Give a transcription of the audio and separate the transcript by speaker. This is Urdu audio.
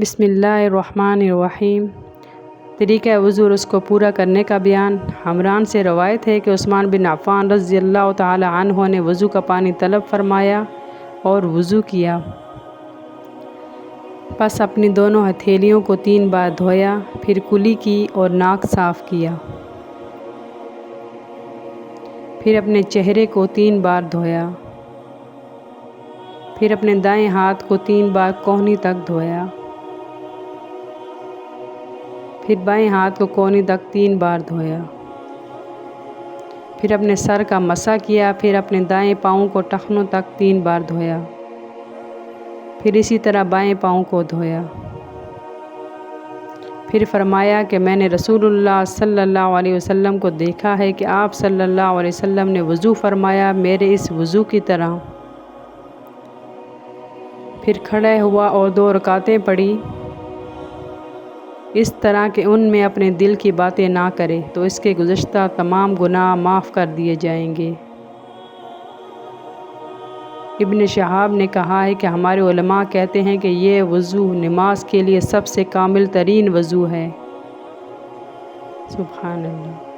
Speaker 1: بسم اللہ الرحمن الرحیم۔ طریقہ وضو اور اس کو پورا کرنے کا بیان۔ حمران سے روایت ہے کہ عثمان بن عفان رضی اللہ تعالی عنہ نے وضو کا پانی طلب فرمایا اور وضو کیا، پس اپنی دونوں ہتھیلیوں کو 3 بار دھویا، پھر کلی کی اور ناک صاف کیا، پھر اپنے چہرے کو 3 بار دھویا، پھر اپنے دائیں ہاتھ کو 3 بار کوہنی تک دھویا، پھر بائیں ہاتھ کو کوہنی تک 3 بار دھویا، پھر اپنے سر کا مسح کیا، پھر اپنے دائیں پاؤں کو ٹخنوں تک 3 بار دھویا، پھر اسی طرح بائیں پاؤں کو دھویا۔ پھر فرمایا کہ میں نے رسول اللہ صلی اللہ علیہ وسلم کو دیکھا ہے کہ آپ صلی اللہ علیہ وسلم نے وضو فرمایا میرے اس وضو کی طرح، پھر کھڑا ہوا اور 2 رکعتیں پڑھی، اس طرح کہ ان میں اپنے دل کی باتیں نہ کرے تو اس کے گزشتہ تمام گناہ معاف کر دیے جائیں گے۔ ابن شہاب نے کہا ہے کہ ہمارے علماء کہتے ہیں کہ یہ وضو نماز کے لیے سب سے کامل ترین وضو ہے۔ سبحان اللہ۔